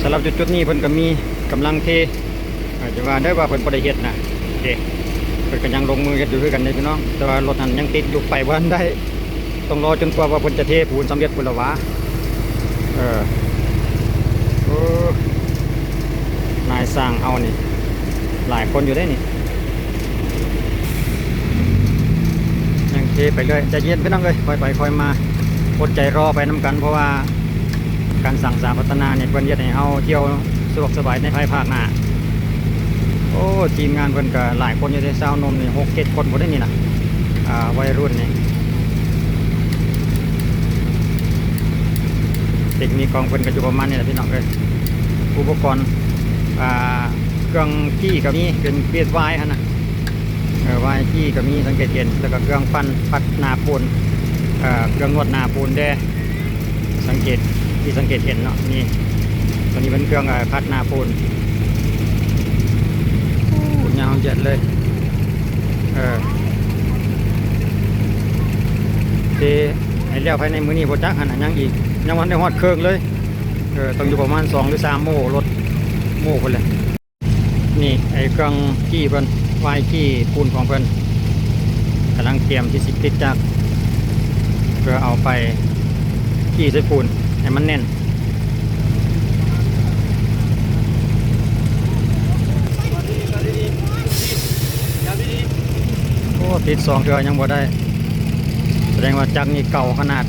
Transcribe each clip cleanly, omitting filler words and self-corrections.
ำหรับจุดนี้เพิ่นก็มีกำลังเทอาจจะว่าได้ว่าเพิ่นบ่ได้เฮ็ดนะโอเคเพิ่นก็ยังลงมือเฮ็ดอยู่คือกันเด้พี่น้องแต่ว่ารถนั้นยังติดอยู่ไปบ่ทันได้ต้องรอจนกว่าเพิ่นจะเทปูนสำเร็จพุ่นละวะโอ้นายสร้างเอานี่หลายคนอยู่ได้นี่ยังเทไปเลยใจเย็นพี่น้องเลยค่อยไปค่อยมาอดใจรอไปน้ำกันเพราะว่าการสั่งสารพัฒนาเนี่ยเพิ่นเฮ็ดให้เฮาเที่ยวสะดวกสบายในภายภาคหน้าโอ้ทีมงานเพิ่นก็หลายคนอยู่ในสาวนมนี่6-7 คนบ่ได้นี่นะวัยรุ่นนี่เทคนิคของเพิ่นก็อยู่ประมาณนี้แหละพี่น้องเอ้ยอุปกรณ์เครื่องจี้ก็มีเป็นเปียดวายหั่นน่ะวายจี้ก็มีสังเกตเห็นแล้วก็เครื่องปั้นปัดหน้าปูนเครื่องนวดหน้าปูนได้สังเกตเห็นเนาะนี่ตัวนี้เป็นเครื่องพัดหน้าปูนยาวเจ็ดเลยเทให้แล้วภายในมื้อนี้บ่จักหั่นยังอีกยังวันได้ฮอดเครื่องเลยต้องอยู่ประมาณ2 หรือ 3 โมรถโม่เพิ่นแหละนี่ไอ้เครื่องจี้เพิ่นวายจี้ปูนของเพิ่นกำลังเตรียมที่สิติดจักรเพื่อเอาไปจี้ใส่ปูนให้มันแน่นโอ้ติด2 เทื่อยังบ่ได้แสดงว่าจักรนี่เก่าขนาด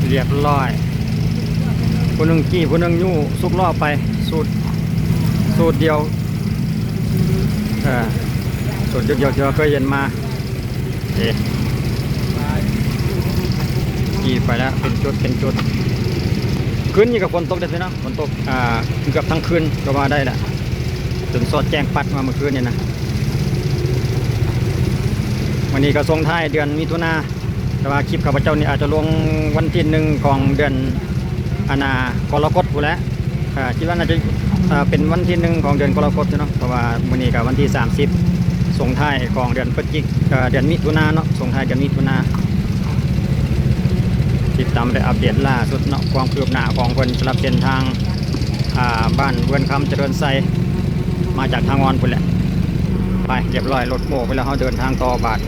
เรียบร้อยผู้หนึ่งจี้ผู้หนึ่งยู่ซุกล้อไปสูตรเดียวสูตรเดียวที่เราเคยเห็นมาจี้ไปแล้วเป็นจุดคืนนี้กับฝนตกได้ไหมนะฝนตกเกือบทั้งคืนก็ว่าได้แหละจนสอดแจ้งปัดมาเมื่อคืนนี่นะวันนี้ก็ส่งท้ายเดือนมิถุนาแต่ว่าคลิปข้าพเจ้านี่อาจจะลงวันที่1ของเดือนกรกฎอยู่แล้วคิดว่าน่าจะเป็นวันที่1ของเดือนกรกฎเนาะเพราะว่าวันนี้กับวันที่30ส่งท้ายของเดือนพฤศจิกเดือนมิถุนาเนาะส่งท้ายเดือนมิถุนาติดตามได้อัปเดตล่าสุดเนาะความคืบหน้าของคนสลับเส้นทางบ้านเวือนคำเจริญไซมาจากทางงอนพุ่นแหละไปเรียบร้อยรถโม่ไปแล้วเขาเดินทางต่อบาท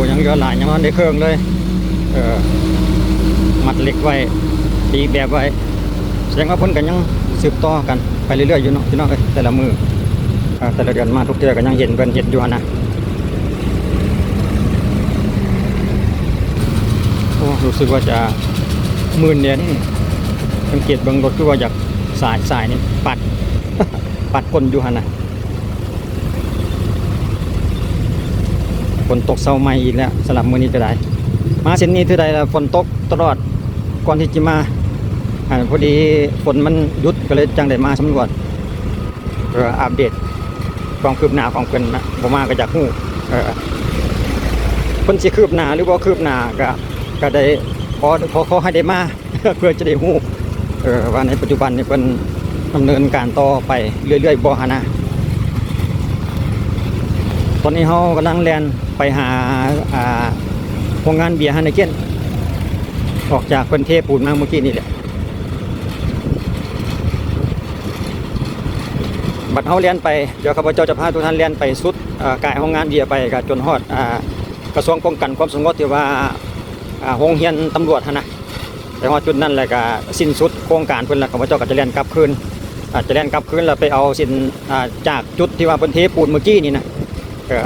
ยังเยอะหลายยังมันได้เครื่องเลยมัดเหล็กไว้ตีแบบไว้แสดงว่าพ้นกันยังสืบต่อกันไปเรื่อยๆอยู่เนาะพี่น้องแต่ละมือแต่ละเดือนมาทุกเดือนกันยังเห็นเป็นเห็นอยู่นะโอ้รู้สึกว่าจะมื่นเนี่ยนี่สังเกตเบื้องรถคือว่าอยากสายนี่ปัดคนอยู่หันนะฝนตกเศร้าใหม่อีกแล้วสลับมือนี้ก็ได้มาเส้นนี้ที่ใดแล้วฝนตกตลอดก่อนที่จะมาพอดีฝนมันหยุดก็เลยจังได้มาสำรวจอัปเดตความคืบหน้าของเพิ่นนะบ่มาก็จากฮู้เพิ่นสิคืบหน้าหรือบ่คืบหน้าก็ได้ขอให้ได้มา เพื่อจะได้ฮู้ว่าในปัจจุบันนี่เพิ่นดำเนินการต่อไปเรื่อยๆบ่หั่นนะตอนนี้เรากำลังแล่นไปหาโรงงานเบียร์ฮันเนเกนออกจากเพิ่นเทปูนมาเมื่อกี้นี่แหละบัดเฮาเรียนไปเดี๋ยวข้าพเจ้าจะพาทุกท่านเรียนไปสุดกายโรงงานเบียร์ไปก็จนฮอดกระทรวงป้องกันความสงบที่ว่าโรงเรียนตำรวจนะแต่ฮอดจุดนั้นแหละก็สิ้นสุดโครงการเพิ่นแล้วข้าพเจ้าก็จะเรียนกลับคืนจะเรียนกลับคืนแล้วไปเอาสินจากจุดที่ว่าเพิ่นเทปูนเมื่อกี้นี่นะ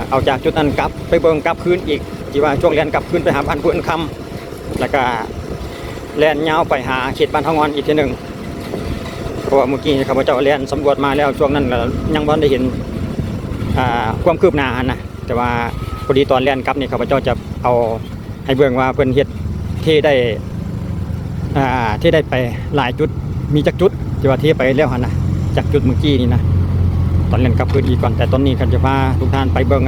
เอาจากจุดนั้นกลับไปเบิ่งกลับคืนอีกที่ว่าช่วงเรียนกลับคืนไปหาบ้านเพื่อนคำแล้วก็แล่นยาวไปหาเขตบ้านทองงอนอีกทีหนึ่งเพราะว่าเมื่อกี้ข้าพเจ้าเรียนสำรวจมาแล้วช่วงนั้นยังไม่ได้เห็นความคืบหน้านะแต่ว่าพอดีตอนเรียนกลับนี่ข้าพเจ้าจะเอาให้เบิ่งว่าเพิ่นเฮ็ดเทได้ไปหลายจุดมีจักจุดที่ว่าเทไปแล้วหั่นนะจากจุดเมื่อกี้นี่นะตอนเรียนกลับคืนอีกก่อนแต่ตอนนี้กันจะพาทุกท่านไปเบิ่ง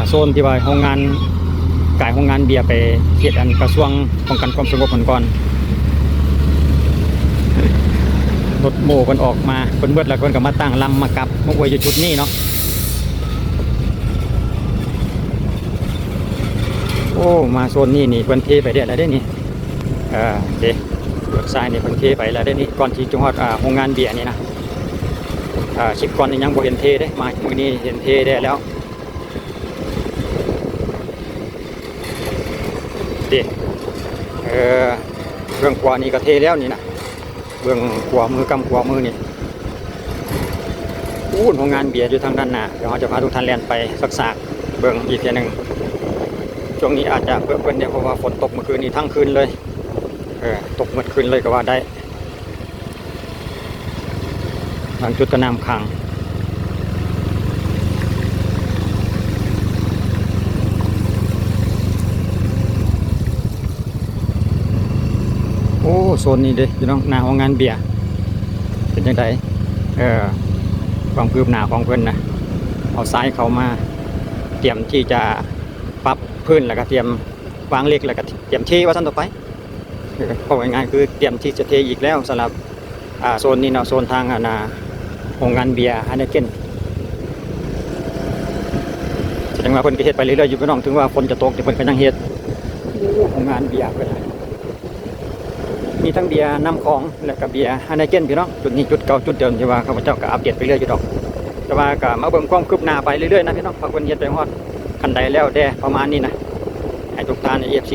โซนที่ว่าโรงงานกายโรงงานเบียร์ไปเขตกระทรวงป้องกันความสงบก่อน รถโม่กันออกมาคนเบิดแล้วคนก็มาตั้งลำมากับมาอวยอยู่จุดนี้เนาะโอ้มาโซนนี้นี่เพิ่นเทไปได้แล้วได้นี่เด็กเบิกทรายนี่เพิ่นเทไปแล้วได้นี่ก่อนที่จังหวัดโรงงานเบียร์นี่นะคลิปก่อนนี่ยังบ่เห็นเทได้มามื้อนี้เห็นเทได้แล้วเด็กเบื้องขวานี่ก็เทแล้วนี่นะเบื้องขวามือกำขวามือนี่โรงงานเบียร์อยู่ทางด้านหน้าเดี๋ยวเราจะพาทุกท่านแล่นไปสักเบื้องอีกทีหนึ่งช่วงนี้อาจจะเพิ่นเนี่ยเพราะว่าฝนตกเมื่อคืนนี้ทั้งคืนเลยตกเมื่อคืนเลยก็ว่าได้บางจุดก็น้ำขังโอ้โซนนี้เด้พี่น้องหน้าของงานเบียร์เป็นยังไงความคืบหน้าของเพิ่นนะเอาซ้ายเขามาเตรียมที่จะปรับพื้นแล้วก็เตรียมวางเหล็กแล้วก็เตรียมเทว่าท่านต่อไปเพราะง่ายๆคือเตรียมที่จะเทอีกแล้วสำหรับโซนนี้เนาะโซนทางโรงงานเบียร์ฮันเนเกนแสดงว่าเพิ่นก็เฮ็ดไปเรื่อยๆอยู่พี่น้องถึงว่าฝนจะตกแต่เพิ่นก็ยังเฮ็ดโรงงานเบียร์ก็ได้มีทั้งเบียร์น้ำของและก็เบียร์ฮันเนเกนพี่น้องจุดนี้จุดเก่าจุดเดิมที่ว่าข้าพเจ้าก็อัปเดตไปเรื่อยอยู่ดอกแต่ว่าก็มาเบิ่งความคืบหน้าไปเรื่อยๆนะพี่น้องเพราะเพิ่นเฮ็ดไปฮอดคันใดแล้วแด่ประมาณนี้นะให้ทุกท่าน FC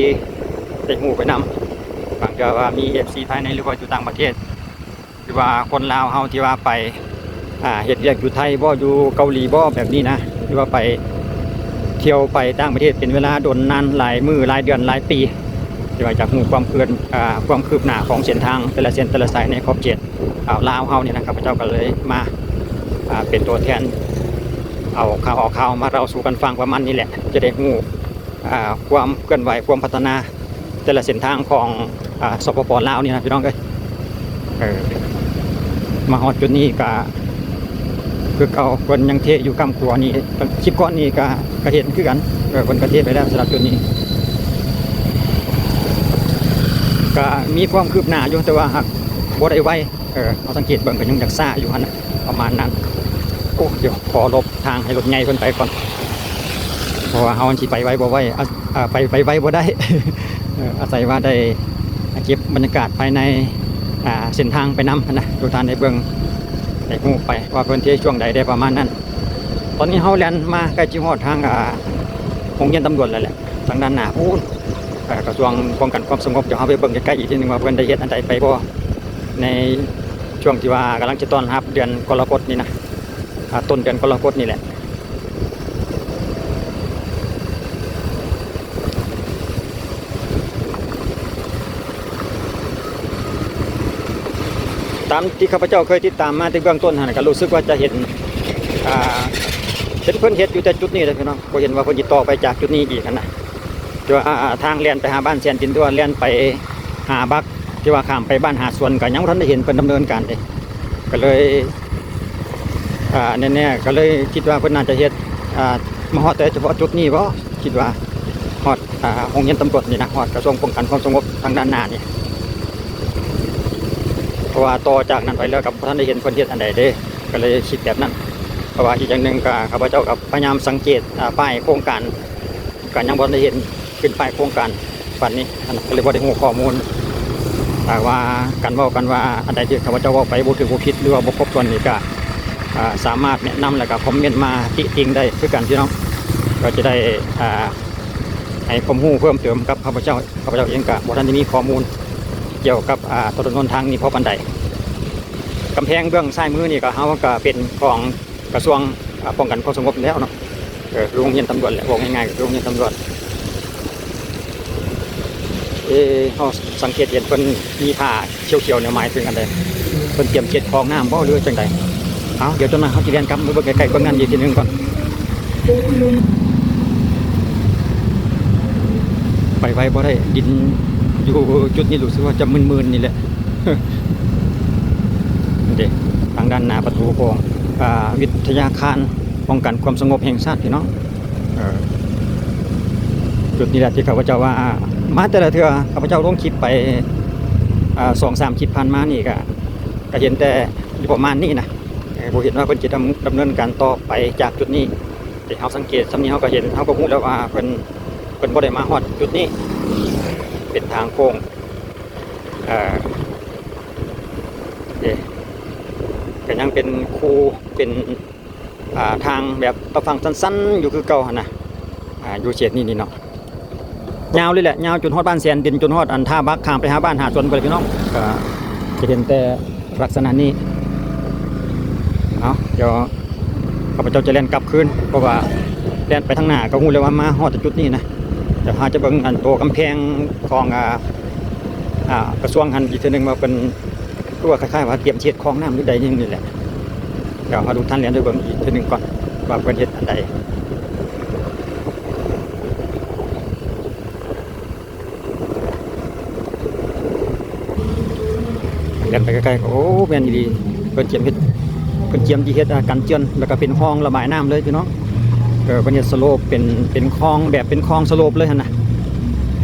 ได้ฮู้ไปนำบางเทื่อว่ามี FC ภายในหรือว่าอยู่ต่างประเทศหรือว่าคนลาวเฮาที่ว่าไปเฮ็ดเวียกอยู่ไทยบ่อยู่เกาหลีบ่แบบนี้นะหรือว่าไปเที่ยวไปต่างประเทศเป็นเวลาโดนนานหลายมื้อหลายเดือนหลายปีที่ว่าจากฮู้ความคืบหน้าของเส้นทางแต่ละเส้นแต่ละสายในขอบเขตลาวเฮานี่นะครับพระเจ้าก็เลยมาเป็นตัวแทนเอาข่าวมาเราสู่กันฟังประมาณนี้แหละจะได้ฮู้ความเคลื่อนไหวความพัฒนาแต่ละเส้นทางของสปป.ลาวนี่นะพี่น้องมาฮอดจุดนี้ก็คือเก่าคนยังเทอยู่กำขัวนี่คลิปก้อนนี้ก็เห็นคือกันคนก็เทไปแล้วสำหรับจุดนี้ก็มีความคืบหน้าอยู่แต่ว่าหากบ่ได้ไวเอาสังเกตเบิ่งก็ยังอยากซ่าอยู่หั่นประมาณนั้นโอ้เดี๋ยวขอลบทางให้รถใหญ่เพิ่นไปก่อนเพราะว่าเฮาสิไปไวบ่ไวไปไวบ่ได้ อาศัยว่าได้เก็บบรรยากาศภายในเส้นทางไปนำนะทุกท่านได้เบิ่งได้ฮู้ไปว่าเพิ่นเทช่วงใดได้ประมาณนั้นตอนนี้เฮาแล่นมาใกล้จิฮอดทางโรงเรียนตำรวจแล้วแหละทางด้านหน้าพูนกระทรวงป้องกันความสงบเดี๋ยวเฮาไปเบิ่งใกล้ๆอีกทีนึงว่าเพิ่นได้เฮ็ดอันใดไปบ่ในช่วงที่ว่ากำลังจะต้อนรับเดือนกรกฎนี่นะต้นเดือนกรกฎนี่แหละตามที่ข้าพเจ้าเคยติดตามมาในเบื้องต้นก็รู้สึกว่าจะเห็นเพิ่นเฮ็ดอยู่แต่จุดนี้เลยพี่น้องก็เห็นว่าเพิ่นติดต่อไปจากจุดนี้อีกนะที่ว่าทางเลียนไปหาบ้านแสนจินที่ว่าเลียนไปหาบักที่ว่าข้ามไปบ้านหาสวนก็ยังบ่ทันได้เห็นเพิ่นดำเนินการเลยก็เลยแน่ๆก็เลยคิดว่าเพิ่นน่าจะเฮ็ดมาฮอดแต่เฉพาะจุดนี้บ่คิดว่าฮอดโรงเรียนตำรวจนี่นะฮอดกระทรวงป้องกันความสงบทางด้านหน้านี่เพราะว่าต่อจากนั้นไปแล้วกับท่านได้เห็นคนเฮ็ดอันใดเด้ก็เลยคิดแบบนั้นเพราะว่าอีกอย่างหนึ่งก็ข้าพเจ้ากับพยายามสังเกตป้ายโครงการก็ยังบ่ได้เห็นขึ้นป้ายโครงการปัจจุบันนี้ก็เลยบ่ได้รู้ข้อมูลว่ากันเว้ากันว่าอันใดที่ข้าพเจ้าเว้าไปบ่ถูกบ่ผิดหรือว่าบ่ครบถ้วนนี่ก็สามารถแนะนำแล้วก็คอมเมนต์มาติติงได้คือกันพี่น้องก็จะได้ให้ความรู้เพิ่มเติมกับข้าพเจ้าเองก็บ่ทันได้มีข้อมูลเกี่ยวกับถนนทางนี้พอปานใดกำแพงเบื้องซ้ายมือนี่ก็เฮาก็เป็นของกระทรวงป้องกันความสงบแล้วเนาะโรงเรียนตำรวจแหละบอกง่ายๆโรงเรียนตำรวจเฮาสังเกตเห็นเพิ่นมีผ้าเขียวๆเนี่ยหมายถึงอันใดเพิ่นเตรียมเก็บของน้ำบ่หรือจังใดเอาเดี๋ยวตอนนั้นเฮาสิเรียนกับมือเบิ่งใกล้ๆเบิ่งงานอีกทีนึงก่อนไปไว้บ่ได้ดินอยู่จุดนี้รู้สึกว่าจะมึนๆนี่แหละเด็กทางด้านหน้าประตูของวิทยาคารป้องกันความสงบแห่งชาติพี่น้องจุดนี้แหละที่ข้าพเจ้าว่ามาแต่ละเทื่อข้าพเจ้าลงคลิปไป2-3 คลิปผ่านมานี่ก็ ก็เห็นแต่อยู่ประมาณนี้นะผมเห็นว่าเพิ่นจะดำเนินการต่อไปจากจุดนี้แต่เขาสังเกตสำนี้เขาก็เห็นเขาก็รู้แล้วว่าเพิ่นบ่ได้มาฮอดจุดนี้เป็นทางโค้งก็ยังเป็นคูเป็นทางแบบตะฟังสั้นๆอยู่คือเก่าหั่นนะอยู่เขตนี้นี่เนาะยาวเลยแหละยาวจนฮอดบ้านแสนดินจนฮอดอันท่าบักข้ามไปหาบ้านหาชนไปเลยพี่น้องก็จะเห็นแต่ลักษณะนี้เอาเดี๋ยวข้าพเจ้าจะเล่นกลับคืนเพราะว่าเล่นไปทางหน้าก็ฮู้เลยว่ามาฮอดจุดนี้นะเดี๋ยวพาจะเบิ่งอันตัวกำแพงของกระทรวงหันอีกทีนึงมาเป็นตัวคล้ายๆว่าเตรียมเช็ดคลองน้ำหรือใดนี่แหละเดี๋ยวมาดูท่านเรียนด้วยเบิ่งอีกทีนึงก่อนว่าเป็นเฮ็ดอันใดเดินไปใกล้ๆโอ้แม่นดีเพิ่นเจียมเฮ็ดเพิ่นเจียมที่เฮ็ดกันเจือนแล้วก็เป็นคลองระบายน้ำเลยพี่น้องเพิ่นเฮ็ดสโลปเป็นคลองแบบเป็นคลองสโลปเลยหั่นน่ะ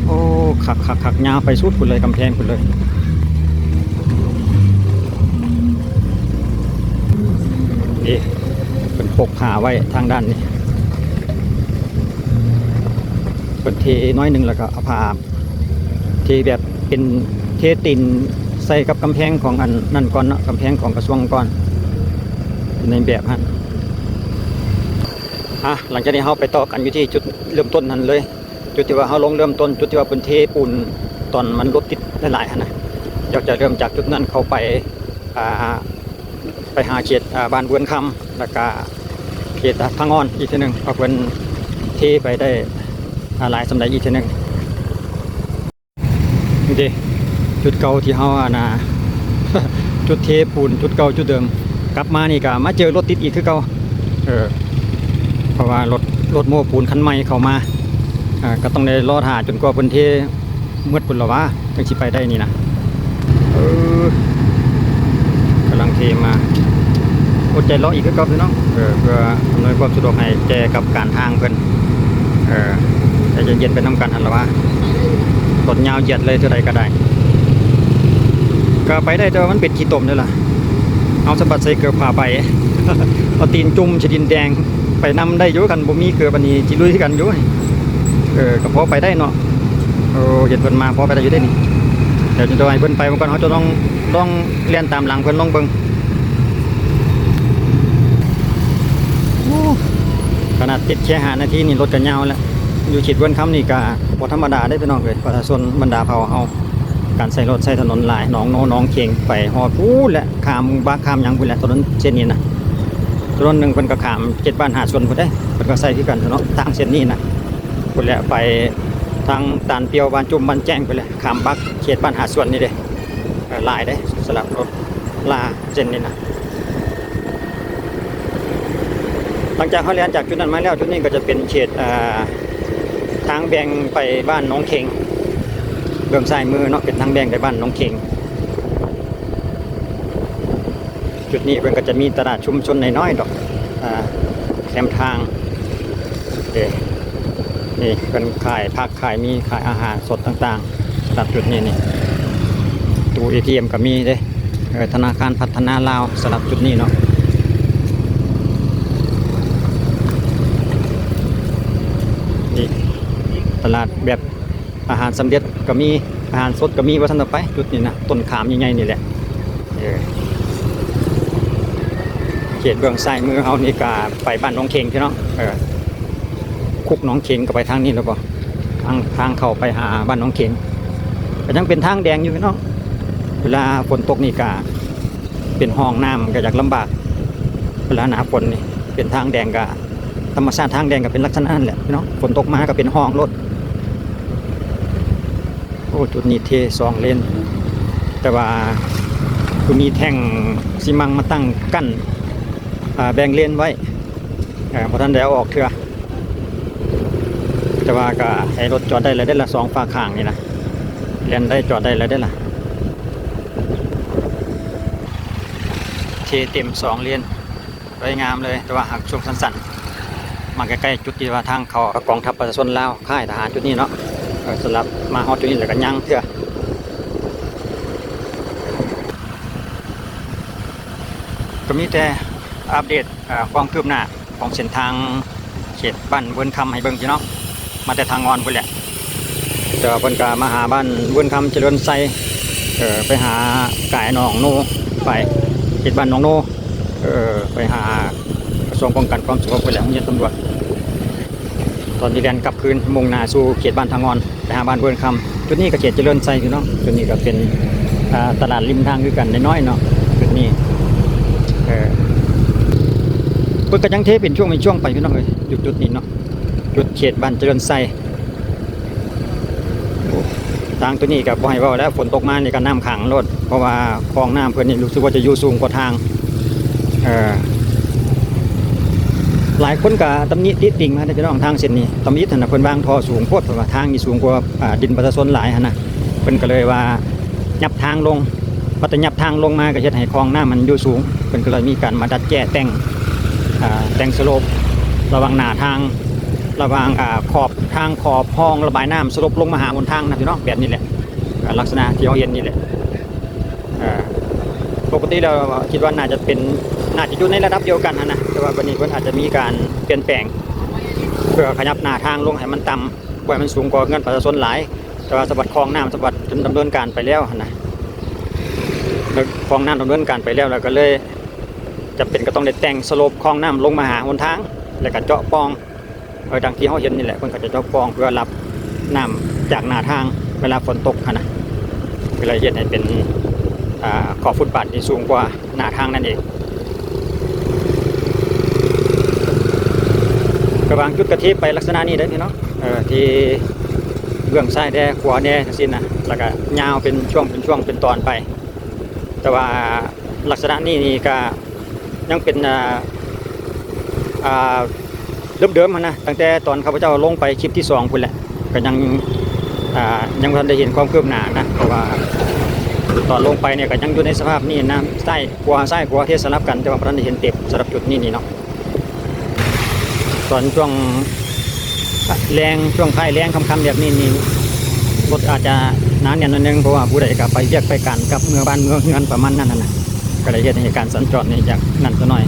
โอ้ขักยาวไปสุดพุ่นเลยกำแพงพุ่นเลยนี่เป็นปกขาไว้ทางด้านนี้เป็นเทน้อยหนึ่งแล้วก็เอาผ้าเทแบบเป็นเทตินใส่กับกำแพงของอันนั่นก่อนเนาะกำแพงของกระทรวงก่อนในแบบฮะหลังจากนี้เราไปต่อกันอยู่ที่จุดเริ่มต้นนั่นเลยจุดที่ว่าเราลงเริ่มต้นจุดที่ว่าเป็นเทปูนตอนมันรถติดหลายๆนะอยากจะเริ่มจากจุดนั้นเข้าไปหาเขตบ้านเวือนคำแล้วก็เขตทางอ่อนอีกทีหนึ่งก็เป็นเทไปได้หลายสำหรับอีกทีหนึ่งนี่จุดเก่าที่เฮาจุดเทปูนจุดเก่าจุดเดิมกลับมานี่ก็มาเจอรถติดอีกคือเก่าเพราะว่ารถโม้ปูนคันใหม่เข้ามาก็ต้องได้รอถ่าจนกว่าเพิ่นเทมืดพุ่นละวะถึงสิไปได้นี่นะกำลังเทมาอดใจรออีกคือเก่าพี่น้องเพื่ออำนวยความสะดวกให้แกกับการทางเพิ่นใจเย็นๆไปน้ำกันหั่นละวะรถยาวเหยียดเลยเท่าใดก็ได้ก็ไปได้แต่ว่ามันเป็นขี้ตมนี่ล่ะเอาสะบัดใส่เกลือผ่าไปเอาตีนจุ่มชดินแดงไปนำได้อยู่กันบ่มีเกลือบัดนี้จิลุยกันอยู่ก็พอไปได้เนาะเห็นเพิ่นมาพอไปได้อยู่ได้นี่เดี๋ยวจะให้เพิ่นไปบางคนเขาจะต้องเลียนตามหลังเพิ่นลองเบิ่งขนาดติดแค่5 นาทีนี่รถก็ยาวแล้วอยู่เขตเวือนคำนี่ก็บ่ธรรมดาได้พี่น้องเลยประชาชนบรรดาเผ่าเฮาการใส่รถใส่ถนนหลายหนองโนน้องเข่งไปฮอดพูดและข้ามบ้าข้ามยังพุ่นแหละถนนเส้นนี้นะถนนหนึ่งเพิ่นก็ข้าม7 บ้านหาดส่วนพุ่นได้เพิ่นก็ใส่คือกันเนาะทางเส้นนี้นะพุ่นแหละไปทางตานเปียวบ้านจุ่มบ้านแจ้งไปเลยข้ามบักเขตบ้านหาดส่วนนี่เด้หลายได้สลับรถลาเส้นนี้นะหลังจากเขาเลี้ยงจากจุดนั้นมาแล้วจุดนี้ก็จะเป็นเขตทางแบ่งไปบ้านน้องเข่งเบื้องซ้ายมือเนาะเป็นทางแบ่งไปบ้านน้องเข่งจุดนี้เพิ่นก็จะมีตลาดชุมชนน้อยๆดอกแคมทางนี่เป็นขายผักขายมีขายอาหารสดต่างๆสำหรับจุดนี้นี่ตู้ ATM ก็มีเด้ธนาคารพัฒนาลาวสำหรับจุดนี้เนาะนี่ตลาดแบบอาหารสำเร็จก็มีอาหารสดก็มีว่าท่านต่อไปจุดนี้นะต้นขามใหญ่ๆนี่แหละเขตเบื้องซ้ายมือเขานี่ก็ไปบ้านน้องเข่งพี่น้องคุกน้องเข่งก็ไปทางนี้แล้วก็ทางเข้าไปหาบ้านน้องเข่งก็ยังเป็นทางแดงอยู่พี่น้องเวลาฝนตกนี่ก็เป็นห้องน้ำก็อยากลำบากเวลาหนาฝนนี่เป็นทางแดงก็ธรรมชาติทางแดงก็เป็นลักษณะนั้นแหละพี่น้องฝนตกมาก็เป็นห้องรถโอ้จุดนี้เท2 เลนแต่ว่าคือมีแท่งซีมังมาตั้งกั้นแบ่งเลนไว้พอท่านแล้วออกเถื่อแต่ว่าก็ให้รถจอดได้เลยได้ละ2 ฝาข้างนี่นะเลนได้จอดได้เลยได้ละเทเต็ม2 เลนสวยงามเลยแต่ว่าหากช่วงสั้นๆมาใกล้ๆจุดที่ว่าทางเขากองทัพประชาชนลาวค่ายทหารจุดนี้เนาะสำหรับมาฮอดจุดนี้แล้วก็ย่างเถื่อ ก็มีแต่อัปเดตความคืบหน้าของเส้นทางเขตบ้านเวิร์นคำให้เบิ่งพี่น้องมาแต่ทางงอนพุ่นแหละแต่ว่าเพิ่นก็มาหาบ้านเวิร์นคำเจริญไซไปหากายหนองโนไปเขตบ้านหนองโนไปหากระทรวงป้องกันความสงบไปแล้วเงียบตำรวจตอนที่เรียนกลับคืนมุ่งหน้าสู่เขตบ้านทางงอนไปหาบ้านเวิร์นคำจุดนี้ก็เขตเจริญไซพี่น้องจุดนี้ก็เป็นตลาดริมทางคือกันน้อยๆเนาะจุดนี้เพิ่นก็ยังเทเป็นช่วงไปพี่น้องเอ้ยอยู่จุดนี้เนาะจุดเขตบ้านเจริญไซทางตัวนี้ก็บ่ให้เว้าแล้วฝนตกมานี่ก็น้ำขังรถเพราะว่าคลองน้ำเพิ่นนี่รู้สึกว่าจะอยู่สูงกว่าทางหลายคนก็ตำหนิติติงมาในพี่น้องทางเส้นนี้ตำหนิท่านน่ะเพิ่นวางท่อสูงโพดเพราะว่าทางนี่สูงกว่าดินประชาชนหลายหั่นน่ะเพิ่นก็เลยว่ายับทางลงพอจะยับทางลงมาก็เฮ็ดให้คลองน้ำมันอยู่สูงเพิ่นก็เลยมีการมาดัดแก้แต่งสโลประหว่างหน้าทางระหว่างขอบทางขอบห้องระบายน้ำสลบลงมาหาบนทางนะพี่น้องแบบนี้แหละลักษณะที่เราเห็นนี่แหละปกติเราคิดว่าน่าจะอยู่ในระดับเดียวกันนะแต่ว่าวันนี้เพิ่นอาจจะมีการเปลี่ยนแปลงเพื่อขยับหน้าทางลงให้มันต่ำกว่ามันสูงกว่าเงินประชาชนหลายแต่ว่าสวัสดิ์คลองน้ำสวัสดิ์ดำเนินการไปแล้วนะคลองน้ำดำเนินการไปแล้วก็เลยจะเป็นก็ต้องได้แต่งสโลปคลองน้ำลงมาหาบนทางแล้วก็เจาะปองดังที่เขาเห็นนี่แหละเพิ่นก็จะเจาะปองเพื่อรับน้ำจากหน้าทางเวลาฝนตกนะเวลาเฮ็ดให้เป็นขอบฟุตบาทที่สูงกว่าหน้าทางนั่นเองกระบางจุดกระทิบไปลักษณะนี้ได้พี่น้องที่เบื้องซ้ายแด่ขวาแด่ทั้งสิ้นนะแล้วก็ยาวเป็นช่วงเป็นตอนไปแต่ว่าลักษณะนี้นี่ก็ยังเป็นเดิมๆนะตั้งแต่ตอนข้าพเจ้าลงไปคลิปที่2พุ่นแหละก็ยังไม่ทันได้เห็นความคืบหน้านะเพราะว่าตอนลงไปเนี่ยก็ยังอยู่ในสภาพนี้นะซ้ายขวาเทสลับกันแต่ว่าไม่ทันได้เห็นเต็มสำหรับจุดนี้เนาะตอนช่วงแรงช่วงค่ายแรงค่ำๆแบบนี้รถอาจจะหนาแน่นนิดนึงเพราะว่าผู้ใดก็ไปเรียกไปกันกับเมืองบ้านเมืองเงินประมาณนั้นนะก็เลยเหตุการณ์สัญจรนี่จากนั่นซะหน่อย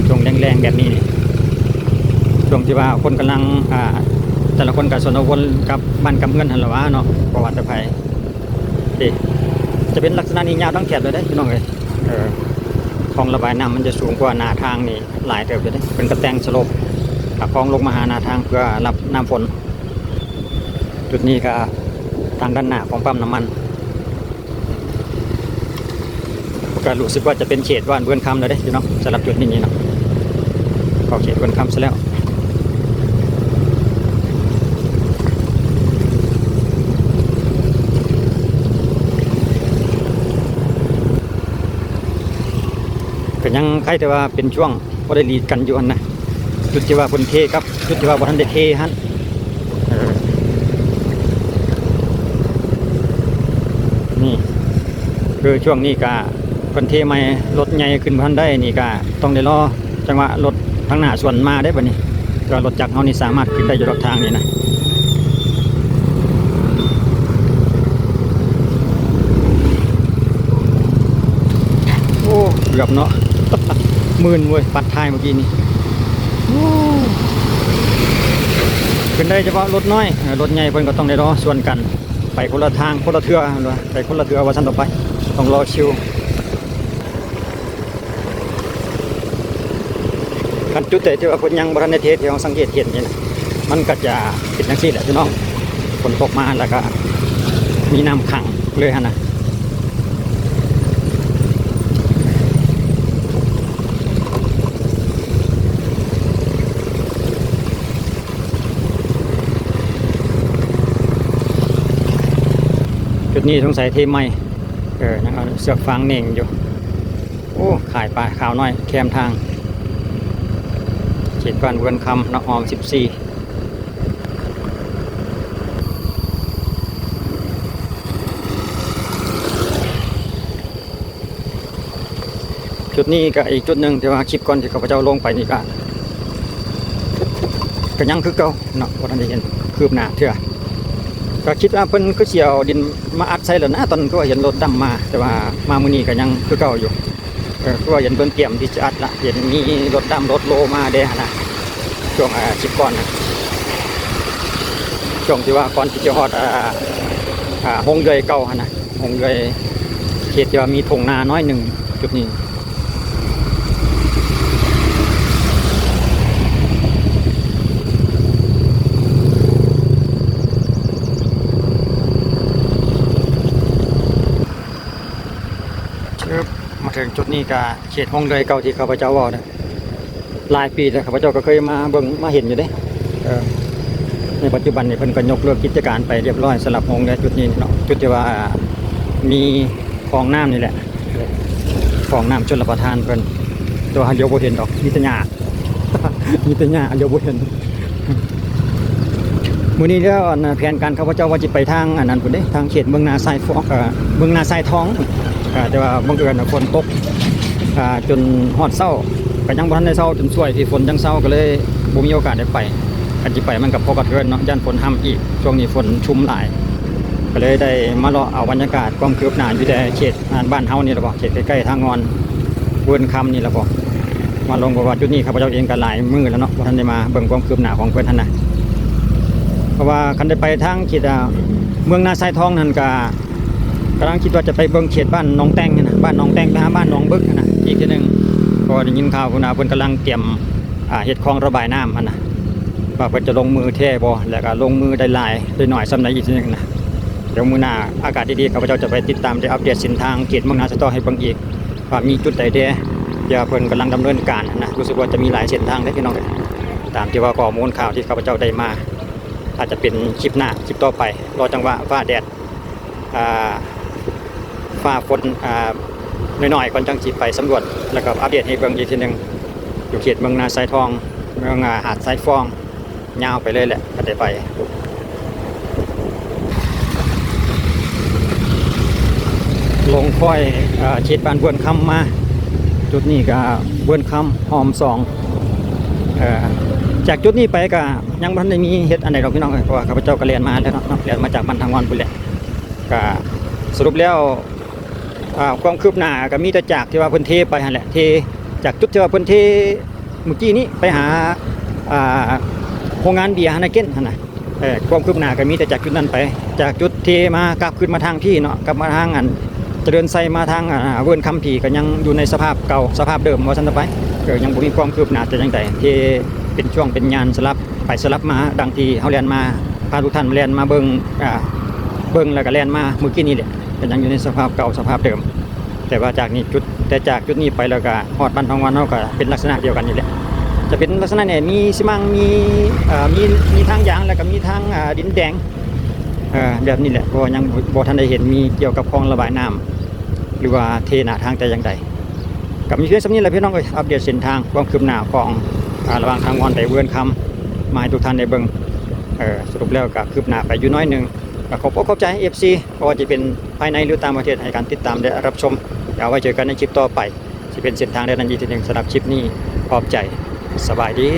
ช่วงแรงๆแบบนี้ช่วงที่ว่าคนกำลังแต่ละคนกับสนวนกับบ้านกับเงินหันละวะเนาะประวัติภัยจะเป็นลักษณะนี้ยาวตั้งแถบเลยได้พี่น้องเลยคลองระบายน้ำมันจะสูงกว่าหน้าทางนี่หลายเติบเลยได้เป็นกระแตงสลบคลองลงมาหาหน้าทางเพื่อรับน้ำฝนจุดนี้ก็ทางด้านหน้าของปั๊มน้ำมันก็รู้สึกว่าจะเป็นเขตบ้านเวิร์นคำเลยได้พี่น้องสำหรับจุดนี้เนาะก็เขตเวิร์นคำซะแล้วก็ยังใครแต่ว่าเป็นช่วงบ่ได้ลีดกันอยู่อันนะจุดที่ว่าบนเทครับจุดที่ว่าบนทันได้เทฮั่นนี่คือช่วงนี้ก็คนเทใหม่รถใหญ่ขึ้นพันได้นี่ก็ต้องได้รอจังหวะรถทางหน้าส่วนมาได้บ่นี่ก็รถจักรเฮานี่สามารถขึ้นได้อยู่รอบทางนี่นะโอ้เกือบเนาะหมื่นเว้ยปัดท้ายเมื่อกี้นี่ขึ้นได้เฉพาะรถน้อยรถใหญ่เพิ่นก็ต้องได้รอส่วนกันไปคนละทางคนละเทื่อไปคนละเทื่อว่าซั่นต่อไปต้องรอคิวคันจุดแต่ที่ว่าเพิ่นยังบ่ทันได้เทสที่เราสังเกตเห็นนี่นะมันก็จะเป็นจังซี่แหละพี่น้องฝนตกมาแล้วก็มีน้ำขังเลยหั่นน่ะจุดนี้สงสัยเทใหม่ยังเอาเสือกฟางเน่งอยู่โอ้ขายปลาขาวน้อยแคมทางเขตบ้านเวิร์นคำนคร14จุดนี้ก็อีกจุดหนึ่งที่ว่าคลิปก่อนที่ข้าพเจ้าลงไปนี่ก็ยังคือเก่าเนาะว่าท่านได้เห็นคืบหน้าเถื่อก็คิดว่าเพิ่นก็เสียวดินมาอัดใส่แล้วนะตอนก็เห็นรถดำมาแต่ว่ามามื้อนี้ก็ยังคือเก่าอยู่ คือว่าเห็นเพิ่นเตรียมที่จะอัดละเห็นมีรถดำรถโลมาเด้นะช่วงชิปก่อนนะช่วงที่ว่าก่อนที่จะฮอดหงเรือยเก่าหั่นนะหงเรือยเขตที่ว่ามีทุ่งนาน้อยหนึ่งจุดนี้มาถึงจุดนี้ก็เขตหงเรือยเก่าที่ข้าพเจ้าว่านะหลายปีแล้วข้าพเจ้าก็เคยมาเบิ่งมาเห็นอยู่เด้ในปัจจุบันนี่เพิ่นก็ยกเลิกกิจการไปเรียบร้อยสำหรับหงเรือยจุดนี้เนาะจุดที่ว่ามีคลองน้ำนี่แหละคลองน้ำชลประทานเพิ่นตัวเดียวบ่เห็นดอกมีแต่หญ้า มีแต่หญ้าเดียวบ่เห็นมื้อนี้แล้วแผนการข้าพเจ้าว่าสิไปทางอันนั้นพุ่นเด้ทางเขตเมืองนาทรายฟองเมืองนาทรายทองแต่ว่าบังเอิญฝนตกจนฮอดเช้าก็ยังบ่ทันได้เช้าจนช่วยที่ฝนจังเช้าก็เลยบ่มีโอกาสได้ไปอันสิไปมันก็พอกระเทือนเนาะย่านฝนห้ำอีกช่วงนี้ฝนชุ่มหลายก็เลยได้มาเลาะเอาบรรยากาศความคืบหน้าอยู่แต่เขตบ้านเฮานี่ล่ะบ่เขตใกล้ๆทางงอนเวิร์นคำนี่ล่ะบ่มาลงว่าจุดนี้ข้าพเจ้าเองก็หลายมื้อแล้วเนาะบ่ทันได้มาเบิ่งความคืบหน้าของเพิ่นหั่นน่ะเพราะว่าคันได้ไปทางเขตเมืองนาทรายทองนั่นก็กำลังคิดว่าจะไปเบิ่งเขตบ้านหนองแตงนะบ้านหนองแตงไปหาบ้านหนองบึกนะอีกทีนึงก็ได้ยินข่าวคุณอาเพิ่นกำลังเตรียมเฮ็ดคลองระบายน้ำนะว่าเพิ่นจะลงมือแท้บ่แล้วก็ลงมือได้หลายได้น้อยส่ำใดอีกทีนึงนะเดี๋ยวมื้อหน้าอากาศดีๆข้าพเจ้าจะไปติดตามได้อัปเดตเส้นทางเขตเมืองนาทรายทองให้เบิ่งอีกว่ามีจุดใดเด้เดี๋ยวเพิ่นกำลังดำเนินการนะรู้สึกว่าจะมีหลายเส้นทางเด้พี่น้องตามที่ว่าข้อมูลข่าวที่ข้าพเจ้าได้มาอาจจะเป็นคลิปหน้าคลิปต่อไปรอจังหวะฟ้าแดดฟ้าฝนน้อยๆก่อนจังสิไปสำรวจแล้วก็อัปเดตให้เบิ่งอีกทีนึงอยู่เขตเมืองนาทรายทองเมืองหาดทรายฟองยาวไปเลยแหละก็ได้ไปลงค่อยเขตบ้านบวนคำมาจุดนี้ก็บวนคำหอมสองจากจุดนี้ไปก็ยังบ่ทันได้มีเฮ็ดอันใดดอกพี่น้องเพราะว่าข้าพเจ้าก็เรียนมาแล้วเนาะเรียนมาจากบ้านทางงอนพุ่นแหละก็สรุปแล้วความคืบหน้าก็มีแต่จากที่ว่าเพิ่นเทไปหั่นแหละเทจากจุดที่ว่าเพิ่นเทเมื่อกี้นี้ไปหาโรงงานเบียร์ฮานาเก้นหั่นน่ะความคืบหน้าก็มีแต่จากจุดนั้นไปจากจุดเทมากลับขึ้นมาทางพี่เนาะกลับมาทางอันเจริญไซมาทางเวิร์นคำพี่ก็ยังอยู่ในสภาพเก่าสภาพเดิมว่าซั่นต่อไปก็ยังบ่มีความคืบหน้าแต่จังไดที่เป็นช่วงเป็นงานสลับไปสลับมาดังที่เฮาเรียนมาพาทุกท่านเรียนมาเบิ่งแล้วก็เรียนมาเมื่อกี้นี้แหละก็ยังอยู่ในสภาพเก่าสภาพเดิมแต่ว่าจากจุดนี้ไปแล้วก็ฮอดบ้านทองวันเฮาก็เป็นลักษณะเดียวกันนี่แหละจะเป็นลักษณะเนี่ยมีสิมังมีทางยางแล้วก็มีทางดินแดงแบบนี้แหละเพราะยังบ่ทันได้เห็นมีเกี่ยวกับคลองระบายน้ำหรือว่าเทหน้าทางแต่อย่างใดกับมีเพียงสำนี้แหละพี่น้องเอ้ยอัปเดตเส้นทางความคืบหน้าของระหว่างทางงอนไปเวิร์นคำมาให้ทุกท่านได้เบิ่งสรุปแล้วก็คืบหน้าไปอยู่น้อยนึงก็ขอบใจ FC เพราะว่าจะเป็นภายในหรือต่างประเทศให้การติดตามและรับชมเอาไว้เจอกันในคลิปต่อไปที่เป็นเส้นทางใดนั้นอีกทีนึงสำหรับคลิปนี้ขอบใจสบายดี